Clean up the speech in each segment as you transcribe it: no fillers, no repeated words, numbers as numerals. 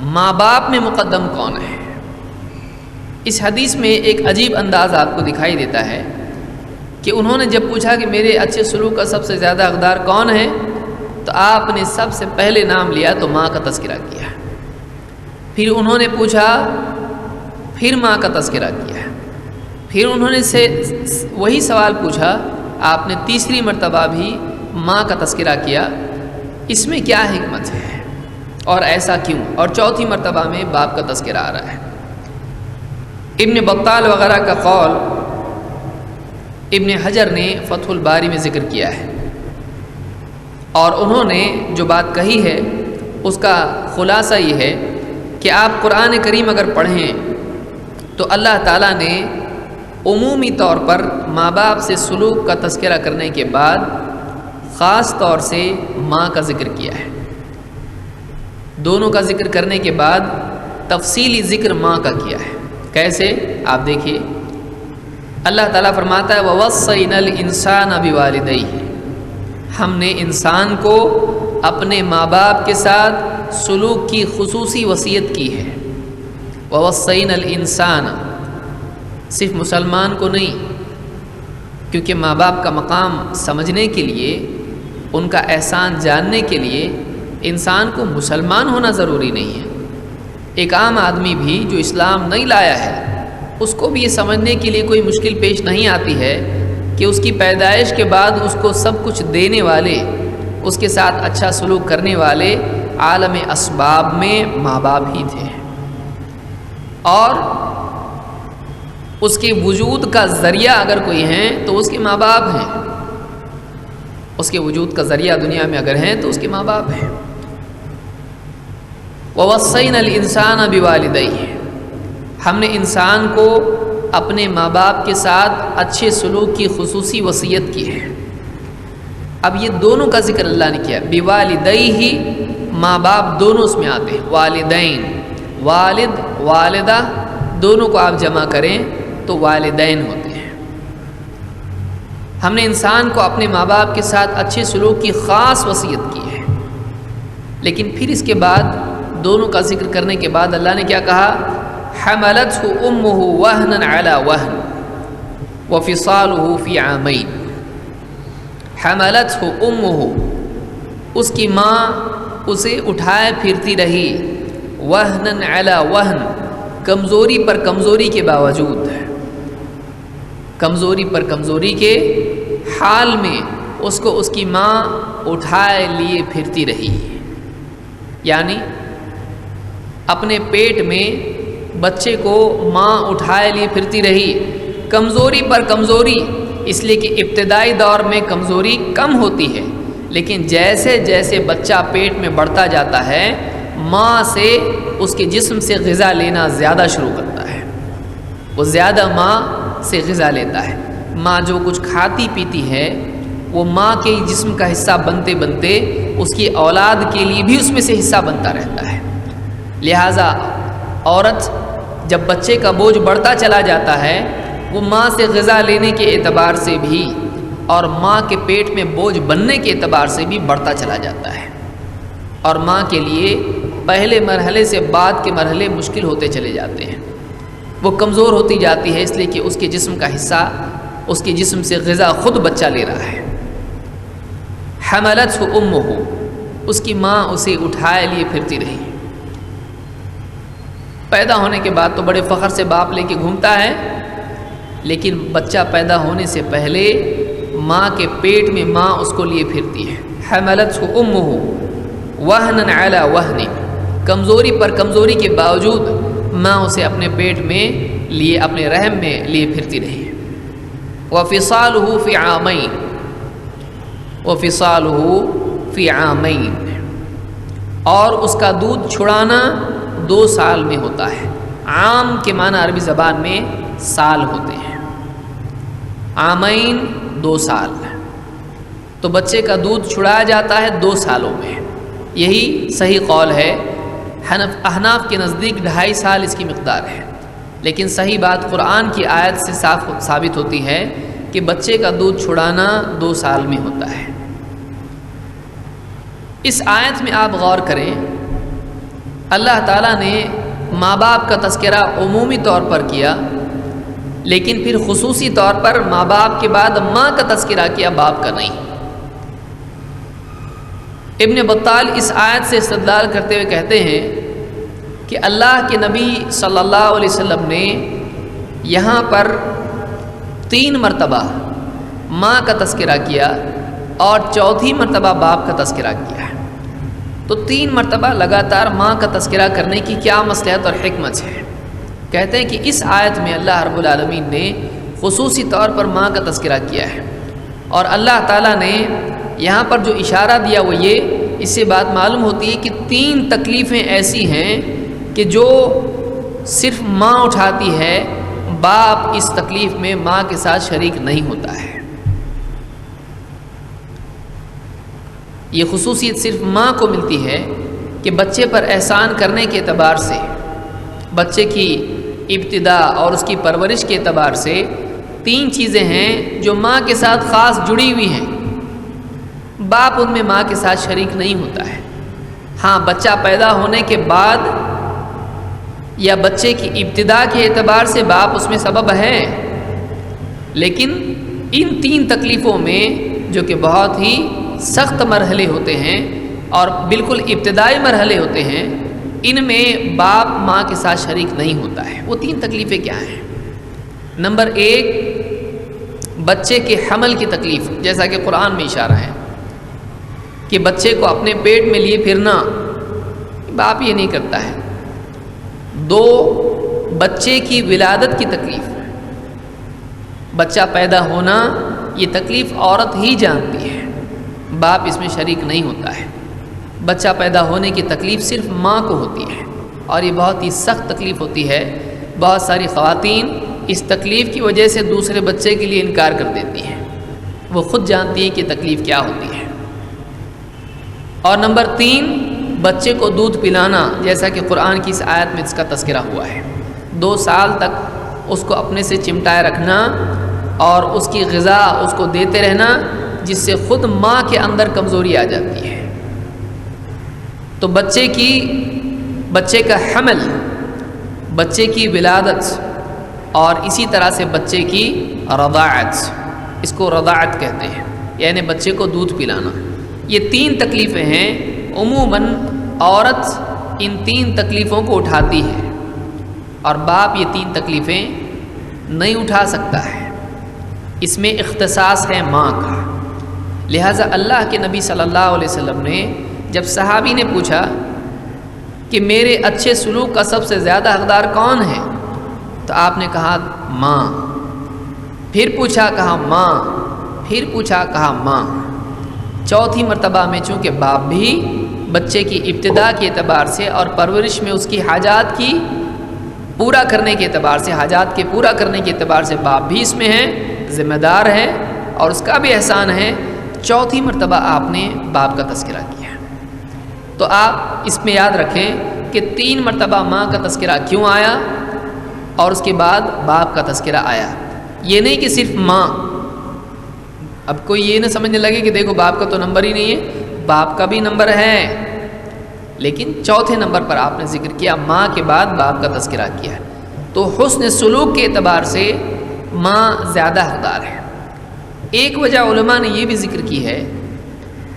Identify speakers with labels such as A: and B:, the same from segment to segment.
A: ماں باپ میں مقدم کون ہے؟ اس حدیث میں ایک عجیب انداز آپ کو دکھائی دیتا ہے کہ انہوں نے جب پوچھا کہ میرے اچھے سلوک کا سب سے زیادہ حقدار کون ہے، تو آپ نے سب سے پہلے نام لیا تو ماں کا تذکرہ کیا، پھر انہوں نے پوچھا پھر ماں کا تذکرہ کیا، پھر انہوں نے وہی سوال پوچھا، آپ نے تیسری مرتبہ بھی ماں کا تذکرہ کیا۔ اس میں کیا حکمت ہے اور ایسا کیوں؟ اور چوتھی مرتبہ میں باپ کا تذکرہ آ رہا ہے۔ ابن بطال وغیرہ کا قول ابن حجر نے فتح الباری میں ذکر کیا ہے، اور انہوں نے جو بات کہی ہے اس کا خلاصہ یہ ہے کہ آپ قرآن کریم اگر پڑھیں تو اللہ تعالیٰ نے عمومی طور پر ماں باپ سے سلوک کا تذکرہ کرنے کے بعد خاص طور سے ماں کا ذکر کیا ہے۔ دونوں کا ذکر کرنے کے بعد تفصیلی ذکر ماں کا کیا ہے۔ کیسے؟ آپ دیکھیے، اللہ تعالیٰ فرماتا ہے وَوَصَّيْنَا الْإِنسَانَ بِوَالِدَيْهِ، ہم نے انسان کو اپنے ماں باپ کے ساتھ سلوک کی خصوصی وصیت کی ہے۔ وَوَصَّيْنَا الْإِنسَانَ، صرف مسلمان کو نہیں، کیونکہ ماں باپ کا مقام سمجھنے کے لیے، ان کا احسان جاننے کے لیے انسان کو مسلمان ہونا ضروری نہیں ہے۔ ایک عام آدمی بھی جو اسلام نہیں لایا ہے، اس کو بھی یہ سمجھنے کے لیے کوئی مشکل پیش نہیں آتی ہے کہ اس کی پیدائش کے بعد اس کو سب کچھ دینے والے، اس کے ساتھ اچھا سلوک کرنے والے عالم اسباب میں ماں باپ ہی تھے، اور اس کے وجود کا ذریعہ اگر کوئی ہیں تو اس کے ماں باپ ہیں، اس کے وجود کا ذریعہ دنیا میں اگر ہیں تو اس کے ماں باپ ہیں۔ وَوَصَّيْنَا الْإِنسَانَ بِوَالِدَيْهِ، ہم نے انسان کو اپنے ماں باپ کے ساتھ اچھے سلوک کی خصوصی وصیت کی ہے۔ اب یہ دونوں کا ذکر اللہ نے کیا، بِوَالِدَيْهِ، ماں باپ دونوں اس میں آتے ہیں، والدین، والد والدہ دونوں کو آپ جمع کریں تو والدین ہوتے ہیں۔ ہم نے انسان کو اپنے ماں باپ کے ساتھ اچھے سلوک کی خاص وصیت کی ہے، لیکن پھر اس کے بعد دونوں کا ذکر کرنے کے بعد اللہ نے کیا کہا؟ حملتہ امہ وہنا علی وہن وفصالہ فی عامین۔ حملتہ امہ، اس کی ماں اسے اٹھائے پھرتی رہی، وہنا علی وہن، کمزوری پر کمزوری کے باوجود، کمزوری پر کمزوری کے حال میں اس کو اس کی ماں اٹھائے لیے پھرتی رہی، یعنی اپنے پیٹ میں بچے کو ماں اٹھائے لیے پھرتی رہی، کمزوری پر کمزوری، اس لیے کہ ابتدائی دور میں کمزوری کم ہوتی ہے، لیکن جیسے جیسے بچہ پیٹ میں بڑھتا جاتا ہے ماں سے اس کے جسم سے غذا لینا زیادہ شروع کرتا ہے، وہ زیادہ ماں سے غذا لیتا ہے۔ ماں جو کچھ کھاتی پیتی ہے وہ ماں کے جسم کا حصہ بنتے بنتے اس کی اولاد کے لیے بھی اس میں سے حصہ بنتا رہتا ہے۔ لہٰذا عورت جب بچے کا بوجھ بڑھتا چلا جاتا ہے وہ ماں سے غذا لینے کے اعتبار سے بھی اور ماں کے پیٹ میں بوجھ بننے کے اعتبار سے بھی بڑھتا چلا جاتا ہے، اور ماں کے لیے پہلے مرحلے سے بعد کے مرحلے مشکل ہوتے چلے جاتے ہیں، وہ کمزور ہوتی جاتی ہے، اس لیے کہ اس کے جسم کا حصہ، اس کے جسم سے غذا خود بچہ لے رہا ہے۔ حملتہ امہ، اس کی ماں اسے اٹھائے لیے پھرتی رہی۔ پیدا ہونے کے بعد تو بڑے فخر سے باپ لے کے گھومتا ہے، لیکن بچہ پیدا ہونے سے پہلے ماں کے پیٹ میں ماں اس کو لیے پھرتی ہے۔ حملتہ امہ وہنا علی وہن، کمزوری پر کمزوری کے باوجود ماں اسے اپنے پیٹ میں لیے، اپنے رحم میں لیے پھرتی رہی۔ وفصالہ فی عامین، وفصالہ فی عامین، اور اس کا دودھ چھڑانا 2 سال میں ہوتا ہے۔ عام کے معنی عربی زبان میں سال ہوتے ہیں، عامین 2 سال، تو بچے کا دودھ چھڑایا جاتا ہے 2 سالوں میں، یہی صحیح قول ہے۔ احناف کے نزدیک 2.5 سال اس کی مقدار ہے، لیکن صحیح بات قرآن کی آیت سے ثابت ہوتی ہے کہ بچے کا دودھ چھڑانا 2 سال میں ہوتا ہے۔ اس آیت میں آپ غور کریں اللہ تعالیٰ نے ماں باپ کا تذکرہ عمومی طور پر کیا، لیکن پھر خصوصی طور پر ماں باپ کے بعد ماں کا تذکرہ کیا، باپ کا نہیں۔ ابن بطال اس آیت سے استدلال کرتے ہوئے کہتے ہیں کہ اللہ کے نبی صلی اللہ علیہ وسلم نے یہاں پر 3 مرتبہ ماں کا تذکرہ کیا اور چوتھی مرتبہ باپ کا تذکرہ کیا ہے، تو 3 مرتبہ لگاتار ماں کا تذکرہ کرنے کی کیا مصلحت اور حکمت ہے؟ کہتے ہیں کہ اس آیت میں اللہ رب العالمین نے خصوصی طور پر ماں کا تذکرہ کیا ہے، اور اللہ تعالیٰ نے یہاں پر جو اشارہ دیا وہ یہ، اس سے بات معلوم ہوتی ہے کہ 3 تکلیفیں ایسی ہیں کہ جو صرف ماں اٹھاتی ہے، باپ اس تکلیف میں ماں کے ساتھ شریک نہیں ہوتا ہے۔ یہ خصوصیت صرف ماں کو ملتی ہے کہ بچے پر احسان کرنے کے اعتبار سے، بچے کی ابتدا اور اس کی پرورش کے اعتبار سے 3 چیزیں ہیں جو ماں کے ساتھ خاص جڑی ہوئی ہیں، باپ ان میں ماں کے ساتھ شریک نہیں ہوتا ہے۔ ہاں، بچہ پیدا ہونے کے بعد یا بچے کی ابتدا کے اعتبار سے باپ اس میں سبب ہے، لیکن ان 3 تکلیفوں میں جو کہ بہت ہی سخت مرحلے ہوتے ہیں اور بالکل ابتدائی مرحلے ہوتے ہیں، ان میں باپ ماں کے ساتھ شریک نہیں ہوتا ہے۔ وہ 3 تکلیفیں کیا ہیں؟ نمبر 1، بچے کے حمل کی تکلیف، جیسا کہ قرآن میں اشارہ ہے کہ بچے کو اپنے پیٹ میں لیے پھرنا، باپ یہ نہیں کرتا ہے۔ 2، بچے کی ولادت کی تکلیف، بچہ پیدا ہونا یہ تکلیف عورت ہی جانتی ہے، باپ اس میں شریک نہیں ہوتا ہے۔ بچہ پیدا ہونے کی تکلیف صرف ماں کو ہوتی ہے، اور یہ بہت ہی سخت تکلیف ہوتی ہے۔ بہت ساری خواتین اس تکلیف کی وجہ سے دوسرے بچے کے لیے انکار کر دیتی ہیں، وہ خود جانتی ہیں کہ تکلیف کیا ہوتی ہے۔ اور نمبر 3، بچے کو دودھ پلانا، جیسا کہ قرآن کی اس آیت میں اس کا تذکرہ ہوا ہے۔ 2 سال تک اس کو اپنے سے چمٹائے رکھنا اور اس کی غذا اس کو دیتے رہنا، جس سے خود ماں کے اندر کمزوری آ جاتی ہے۔ تو بچے کا حمل، بچے کی ولادت، اور اسی طرح سے بچے کی رضاعت، اس کو رضاعت کہتے ہیں، یعنی بچے کو دودھ پلانا، یہ 3 تکلیفیں ہیں۔ عموماً عورت ان 3 تکلیفوں کو اٹھاتی ہے، اور باپ یہ 3 تکلیفیں نہیں اٹھا سکتا ہے، اس میں اختصاص ہے ماں کا۔ لہٰذا اللہ کے نبی صلی اللہ علیہ وسلم نے جب صحابی نے پوچھا کہ میرے اچھے سلوک کا سب سے زیادہ حقدار کون ہے، تو آپ نے کہا ماں، پھر پوچھا کہا ماں، پھر پوچھا کہا ماں۔ چوتھی مرتبہ میں چونکہ باپ بھی بچے کی ابتدا کے اعتبار سے اور پرورش میں اس کی حاجات کی پورا کرنے کے اعتبار سے، حاجات کے پورا کرنے کے اعتبار سے باپ بھی اس میں ہے، ذمہ دار ہے، اور اس کا بھی احسان ہے۔ چوتھی مرتبہ آپ نے باپ کا تذکرہ کیا، تو آپ اس میں یاد رکھیں کہ 3 مرتبہ ماں کا تذکرہ کیوں آیا اور اس کے بعد باپ کا تذکرہ آیا۔ یہ نہیں کہ صرف ماں، اب کوئی یہ نہ سمجھنے لگے کہ دیکھو باپ کا تو نمبر ہی نہیں ہے، باپ کا بھی نمبر ہے، لیکن چوتھے نمبر پر آپ نے ذکر کیا، ماں کے بعد باپ کا تذکرہ کیا۔ تو حسن سلوک کے اعتبار سے ماں زیادہ حقدار ہے۔ ایک وجہ علماء نے یہ بھی ذکر کی ہے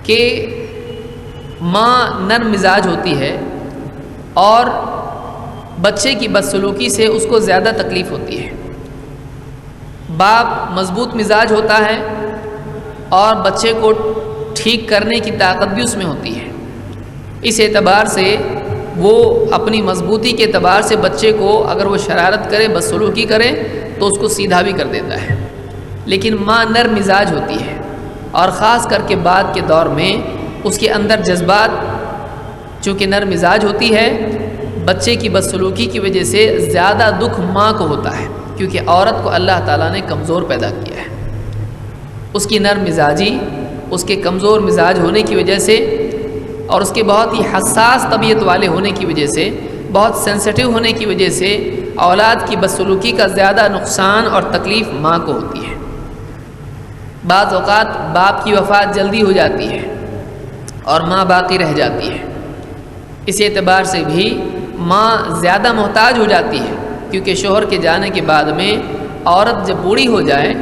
A: کہ ماں نرم مزاج ہوتی ہے اور بچے کی بدسلوکی سے اس کو زیادہ تکلیف ہوتی ہے، باپ مضبوط مزاج ہوتا ہے اور بچے کو ٹھیک کرنے کی طاقت بھی اس میں ہوتی ہے، اس اعتبار سے وہ اپنی مضبوطی کے اعتبار سے بچے کو اگر وہ شرارت کرے، بدسلوکی کرے تو اس کو سیدھا بھی کر دیتا ہے۔ لیکن ماں نرم مزاج ہوتی ہے، اور خاص کر کے بعد کے دور میں اس کے اندر جذبات، چونکہ نرم مزاج ہوتی ہے، بچے کی بدسلوکی کی وجہ سے زیادہ دکھ ماں کو ہوتا ہے، کیونکہ عورت کو اللہ تعالیٰ نے کمزور پیدا کیا ہے۔ اس کی نرم مزاجی، اس کے کمزور مزاج ہونے کی وجہ سے اور اس کے بہت ہی حساس طبیعت والے ہونے کی وجہ سے، بہت سینسٹیو ہونے کی وجہ سے اولاد کی بدسلوکی کا زیادہ نقصان اور تکلیف ماں کو ہوتی ہے۔ بعض اوقات باپ کی وفات جلدی ہو جاتی ہے اور ماں باقی رہ جاتی ہے، اس اعتبار سے بھی ماں زیادہ محتاج ہو جاتی ہے، کیونکہ شوہر کے جانے کے بعد میں عورت جب بوڑھی ہو جائے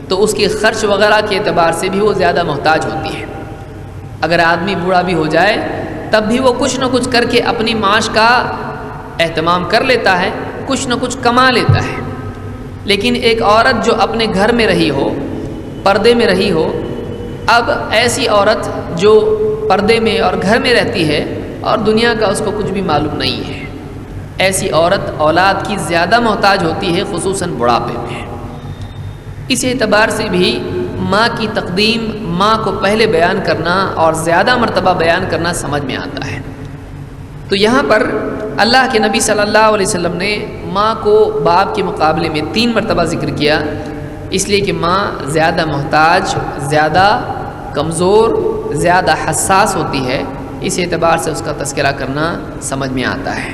A: تو اس کے خرچ وغیرہ کے اعتبار سے بھی وہ زیادہ محتاج ہوتی ہے۔ اگر آدمی بوڑھا بھی ہو جائے تب بھی وہ کچھ نہ کچھ کر کے اپنی معاش کا اہتمام کر لیتا ہے، کچھ نہ کچھ کما لیتا ہے۔ لیکن ایک عورت جو اپنے گھر میں رہی ہو، پردے میں رہی ہو، اب ایسی عورت جو پردے میں اور گھر میں رہتی ہے اور دنیا کا اس کو کچھ بھی معلوم نہیں ہے، ایسی عورت اولاد کی زیادہ محتاج ہوتی ہے، خصوصاً بڑھاپے میں۔ اس اعتبار سے بھی ماں کی تقدیم، ماں کو پہلے بیان کرنا اور زیادہ مرتبہ بیان کرنا سمجھ میں آتا ہے۔ تو یہاں پر اللہ کے نبی صلی اللہ علیہ وسلم نے ماں کو باپ کے مقابلے میں 3 مرتبہ ذکر کیا، اس لیے کہ ماں زیادہ محتاج، زیادہ کمزور، زیادہ حساس ہوتی ہے، اس اعتبار سے اس کا تذکرہ کرنا سمجھ میں آتا ہے۔